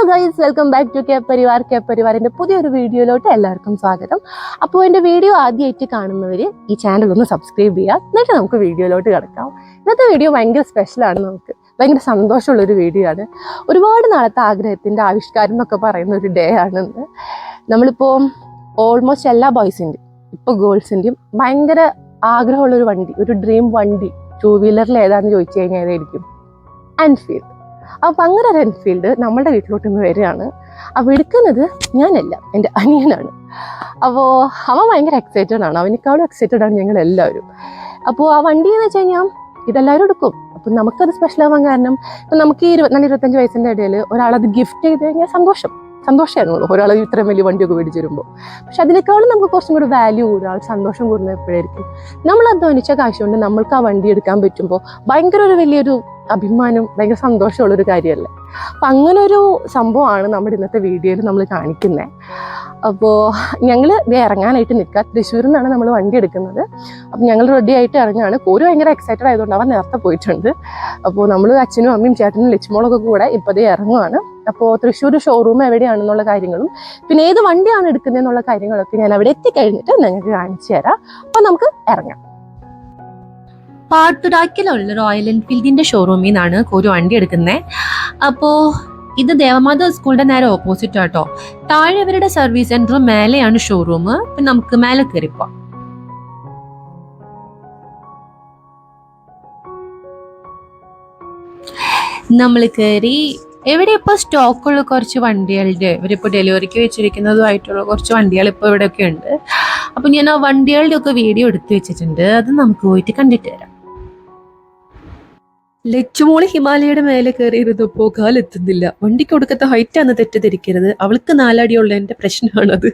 Guys, welcome back to K പരിവാറിന്റെ പുതിയൊരു വീഡിയോയിലോട്ട് എല്ലാവർക്കും സ്വാഗതം. അപ്പോൾ എൻ്റെ വീഡിയോ ആദ്യമായിട്ട് കാണുന്നവർ ഈ ചാനൽ ഒന്ന് സബ്സ്ക്രൈബ് ചെയ്യുക, എന്നിട്ട് നമുക്ക് വീഡിയോയിലോട്ട് കിടക്കാം. ഇന്നത്തെ വീഡിയോ ഭയങ്കര സ്പെഷ്യലാണ്, നമുക്ക് ഭയങ്കര സന്തോഷമുള്ളൊരു വീഡിയോ ആണ്. ഒരുപാട് നാളത്തെ ആഗ്രഹത്തിൻ്റെ ആവിഷ്കാരം എന്നൊക്കെ പറയുന്ന ഒരു ഡേ ആണെന്ന്. നമ്മളിപ്പോൾ ഓൾമോസ്റ്റ് എല്ലാ ബോയ്സിൻ്റെയും ഇപ്പോൾ ഗേൾസിൻ്റെയും ഭയങ്കര ആഗ്രഹമുള്ളൊരു വണ്ടി, ഒരു ഡ്രീം വണ്ടി 2 വീലറിൽ ഏതാണെന്ന് ചോദിച്ചു കഴിഞ്ഞാൽ ഏതായിരിക്കും? എൻഫീൽഡ്. അപ്പം അങ്ങനെ ഒരു എൻഫീൽഡ് നമ്മുടെ വീട്ടിലോട്ട് ഇന്ന് വരികയാണ്. അപ്പോൾ എടുക്കുന്നത് ഞാനല്ല, എൻ്റെ അനിയനാണ്. അപ്പോൾ അവൻ ഭയങ്കര എക്സൈറ്റഡ് ആണ്, അവനേക്കാളും എക്സൈറ്റഡ് ആണ് ഞങ്ങൾ എല്ലാവരും. അപ്പോൾ ആ വണ്ടി എന്ന് വെച്ച് കഴിഞ്ഞാൽ ഇതെല്ലാവരും എടുക്കും. അപ്പം നമുക്കത് സ്പെഷ്യൽ ആവാൻ കാരണം, ഇപ്പം നമുക്ക് 24-25 വയസ്സിൻ്റെ ഇടയിൽ ഒരാളത് ഗിഫ്റ്റ് ചെയ്ത് കഴിഞ്ഞാൽ സന്തോഷമായിരുന്നു ഒരാൾ ഇത്രയും വലിയ വണ്ടിയൊക്കെ മേടിച്ച് വരുമ്പോൾ. പക്ഷെ അതിനേക്കാളും നമുക്ക് കുറച്ചും കൂടി വാല്യൂ കൂടുക, ആൾ സന്തോഷം കൂടുന്നത് എപ്പോഴായിരിക്കും? നമ്മൾ അധ്വാനിച്ച കാശ് കൊണ്ട് നമ്മൾക്ക് ആ വണ്ടി എടുക്കാൻ പറ്റുമ്പോൾ ഭയങ്കര ഒരു വലിയൊരു അഭിമാനം, ഭയങ്കര സന്തോഷമുള്ളൊരു കാര്യമല്ലേ. അപ്പം അങ്ങനൊരു സംഭവമാണ് നമ്മുടെ ഇന്നത്തെ വീഡിയോയിൽ നമ്മൾ കാണിക്കുന്നത്. അപ്പോൾ ഞങ്ങൾ ഇറങ്ങാനായിട്ട് നിൽക്കുക. തൃശ്ശൂരിൽ നിന്നാണ് നമ്മൾ വണ്ടി എടുക്കുന്നത്. അപ്പം ഞങ്ങൾ റെഡി ആയിട്ട് ഇറങ്ങുകയാണ്. കോരു ഭയങ്കര എക്സൈറ്റഡ് ആയതുകൊണ്ട് അവൻ നേരത്തെ പോയിട്ടുണ്ട്. അപ്പോൾ നമ്മൾ അച്ഛനും അമ്മയും ചേട്ടനും ലക്ഷ്മോളൊക്കെ കൂടെ ഇപ്പോൾ ഇറങ്ങുവാണ്. അപ്പോൾ തൃശ്ശൂർ ഷോറൂം എവിടെയാണെന്നുള്ള കാര്യങ്ങളും പിന്നെ ഏത് വണ്ടിയാണ് എടുക്കുന്നതെന്നുള്ള കാര്യങ്ങളൊക്കെ ഞാൻ അവിടെ എത്തിക്കഴിഞ്ഞിട്ട് നിങ്ങൾക്ക് കാണിച്ചു തരാം. അപ്പോൾ നമുക്ക് ഇറങ്ങാം. പാട്ടുടാക്കിലുള്ള റോയൽ എൻഫീൽഡിന്റെ ഷോറൂമിൽ നിന്നാണ് ഒരു വണ്ടി എടുക്കുന്നത്. അപ്പോൾ ഇത് ദേവമാധവ സ്കൂളിന്റെ നേരെ ഓപ്പോസിറ്റ് ആട്ടോ. താഴെ ഇവരുടെ സർവീസ് സെന്റർ, മേലെയാണ് ഷോറൂം. പിന്നെ നമുക്ക് മേലെ കയറിപ്പോ. നമ്മൾ കയറി എവിടെ ഇപ്പോൾ സ്റ്റോക്കുള്ള കുറച്ച് വണ്ടികളുടെ ഇവരിപ്പോൾ ഡെലിവറിക്ക് വെച്ചിരിക്കുന്നതുമായിട്ടുള്ള കുറച്ച് വണ്ടികൾ ഇപ്പോൾ ഇവിടെയൊക്കെ ഉണ്ട്. അപ്പം ഞാൻ ആ വണ്ടികളുടെ ഒക്കെ വീഡിയോ എടുത്തു വെച്ചിട്ടുണ്ട്, അത് നമുക്ക് പോയിട്ട് കണ്ടിട്ട് വരാം. ലച്ചുമോള് ഹിമാലയയുടെ മേലെ കയറിയിരുന്നപ്പോൾ കാലെത്തുന്നില്ല. വണ്ടിക്ക് കൊടുക്കത്തെ ഹൈറ്റാന്ന് തെറ്റിദ്ധരിക്കരുത്, അവൾക്ക് 4 അടിയുള്ള എൻ്റെ പ്രശ്നമാണത്.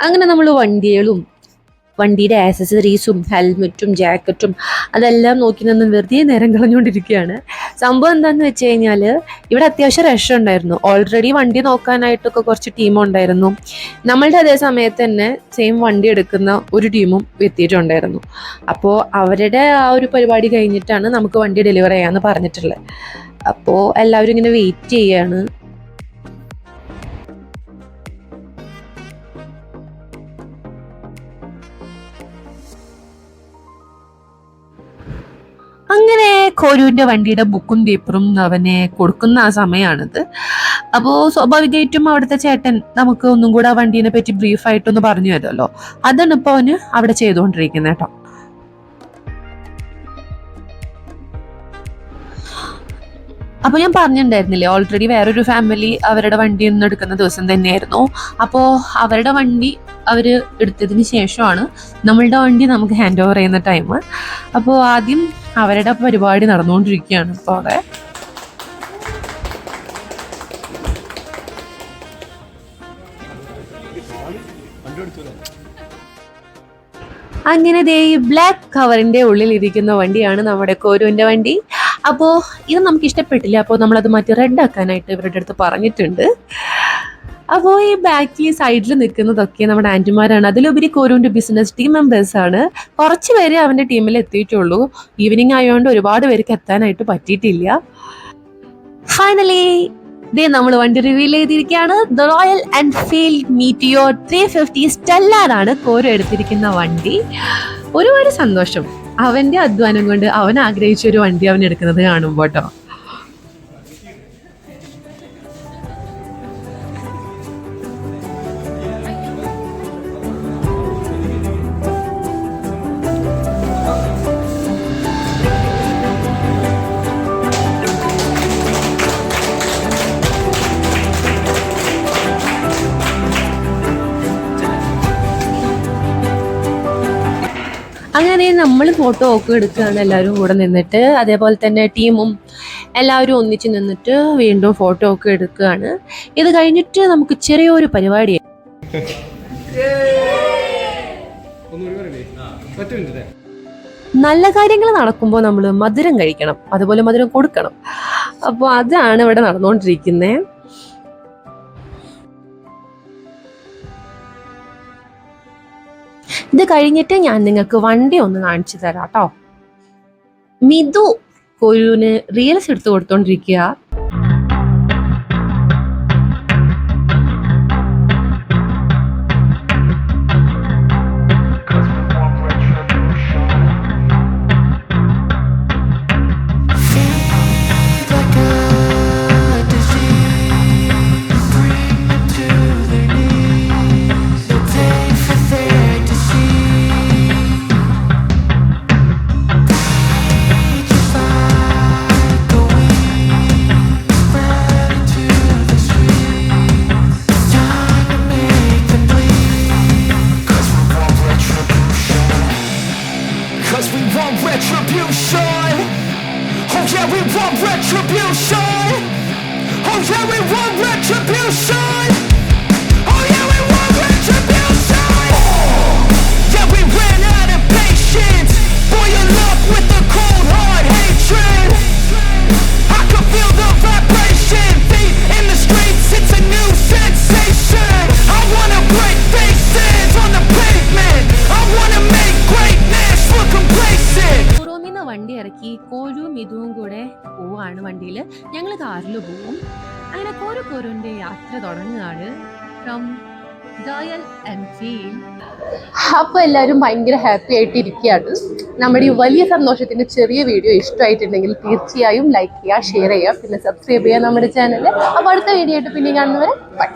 അങ്ങനെ നമ്മൾ വണ്ടിയുടെ ആക്സസറീസും ഹെൽമെറ്റും ജാക്കറ്റും അതെല്ലാം നോക്കി നിന്ന് വെറുതെ നേരം കളഞ്ഞുകൊണ്ടിരിക്കുകയാണ്. സംഭവം എന്താണെന്ന് വെച്ച് കഴിഞ്ഞാൽ ഇവിടെ അത്യാവശ്യം റഷ് ഉണ്ടായിരുന്നു. ഓൾറെഡി വണ്ടി നോക്കാനായിട്ടൊക്കെ കുറച്ച് ടീമുണ്ടായിരുന്നു. നമ്മളുടെ അതേ സമയത്ത് തന്നെ സെയിം വണ്ടി എടുക്കുന്ന ഒരു ടീമും എത്തിയിട്ടുണ്ടായിരുന്നു. അപ്പോൾ അവരുടെ ആ ഒരു പരിപാടി കഴിഞ്ഞിട്ടാണ് നമുക്ക് വണ്ടി ഡെലിവർ ചെയ്യാമെന്ന് പറഞ്ഞിട്ടുള്ളത്. അപ്പോൾ എല്ലാവരും ഇങ്ങനെ വെയിറ്റ് ചെയ്യാണ്. അങ്ങനെ കോരുവിൻ്റെ വണ്ടിയുടെ ബുക്കും പേപ്പറും അവനെ കൊടുക്കുന്ന ആ സമയമാണിത്. അപ്പോൾ സ്വാഭാവികമായിട്ടും അവിടുത്തെ ചേട്ടൻ നമുക്ക് ഒന്നും കൂടെ ആ വണ്ടീനെ പറ്റി ബ്രീഫായിട്ടൊന്ന് പറഞ്ഞു തരുമല്ലോ. അതാണ് ഇപ്പോൾ അവന് അവിടെ ചെയ്തുകൊണ്ടിരിക്കുന്നത് കേട്ടോ. അപ്പോൾ ഞാൻ പറഞ്ഞിട്ടുണ്ടായിരുന്നില്ലേ, ഓൾറെഡി വേറൊരു ഫാമിലി അവരുടെ വണ്ടി ഒന്ന് എടുക്കുന്ന ദിവസം തന്നെയായിരുന്നു. അപ്പോൾ അവരുടെ വണ്ടി അവർ എടുത്തതിന് ശേഷമാണ് നമ്മളുടെ വണ്ടി നമുക്ക് ഹാൻഡ് ഓവർ ചെയ്യുന്ന ടൈം. അപ്പോൾ ആദ്യം അവരുടെ പരിപാടി നടന്നുകൊണ്ടിരിക്കുകയാണ് ഇപ്പോൾ അവിടെ. അങ്ങനെ ഈ ബ്ലാക്ക് കവറിൻ്റെ ഉള്ളിൽ ഇരിക്കുന്ന വണ്ടിയാണ് നമ്മുടെ കോരുവിൻ്റെ വണ്ടി. അപ്പോൾ ഇത് നമുക്ക് ഇഷ്ടപ്പെട്ടില്ല, അപ്പോൾ നമ്മളത് മാറ്റി റെഡ് ആക്കാനായിട്ട് ഇവരുടെ അടുത്ത് പറഞ്ഞിട്ടുണ്ട്. അപ്പോൾ ഈ ബാക്കിൽ സൈഡിൽ നിൽക്കുന്നതൊക്കെ നമ്മുടെ ആൻറ്റിമാരാണ്. അതിലുപരി കോരുവിൻ്റെ ബിസിനസ് ടീം മെമ്പേഴ്സാണ്. കുറച്ച് പേര് അവൻ്റെ ടീമിൽ എത്തിയിട്ടുള്ളൂ. ഈവനിങ് ആയതുകൊണ്ട് ഒരുപാട് പേർക്ക് എത്താനായിട്ട് പറ്റിയിട്ടില്ല. ഫൈനലി നമ്മൾ വണ്ടി റിവീൽ ചെയ്തിരിക്കുകയാണ്. The royal Enfield Meteor 350 സ്റ്റെല്ലാറാണ് Koru എടുത്തിരിക്കുന്ന വണ്ടി. ഒരുപാട് സന്തോഷം, അവൻ്റെ അധ്വാനം കൊണ്ട് അവൻ ആഗ്രഹിച്ച ഒരു വണ്ടി അവൻ എടുക്കുന്നത് കാണുമ്പോൾ കേട്ടോ. നമ്മൾ ഫോട്ടോ ഒക്കെ എടുക്കുകയാണ് എല്ലാവരും കൂടെ നിന്നിട്ട്. അതേപോലെ തന്നെ ടീമും എല്ലാവരും ഒന്നിച്ച് നിന്നിട്ട് വീണ്ടും ഫോട്ടോ ഒക്കെ എടുക്കുകയാണ്. ഇത് കഴിഞ്ഞിട്ട് നമുക്ക് ചെറിയൊരു പരിപാടി. നല്ല കാര്യങ്ങൾ നടക്കുമ്പോൾ നമ്മൾ മധുരം കഴിക്കണം, അതുപോലെ മധുരം കൊടുക്കണം. അപ്പോൾ അതാണ് ഇവിടെ നടന്നുകൊണ്ടിരിക്കുന്നത്. ഇത് കഴിഞ്ഞിട്ട് ഞാൻ നിങ്ങൾക്ക് വണ്ടി ഒന്ന് കാണിച്ചു തരാം കേട്ടോ. മിതു കൊരുവിന് റീൽസ് എടുത്ത് കൊടുത്തോണ്ടിരിക്കുക. വണ്ടി ഇറക്കി കോരുവും മിതുവും കൂടെ പോവാണ് വണ്ടിയിൽ. ഞങ്ങൾ കാറിൽ പോവും. അങ്ങനെ കോരുവിന്റെ യാത്ര തുടങ്ങുകയാണ്. അപ്പൊ എല്ലാവരും ഭയങ്കര ഹാപ്പി ആയിട്ട് ഇരിക്കുകയാണ്. നമ്മുടെ ഈ വലിയ സന്തോഷത്തിന്റെ ചെറിയ വീഡിയോ ഇഷ്ടമായിട്ടുണ്ടെങ്കിൽ തീർച്ചയായും ലൈക്ക് ചെയ്യുക, ഷെയർ ചെയ്യുക, പിന്നെ സബ്സ്ക്രൈബ് ചെയ്യുക നമ്മുടെ ചാനൽ. അപ്പൊ അടുത്ത വീഡിയോ ആയിട്ട് പിന്നെ കാണുന്നവരെ ബൈ.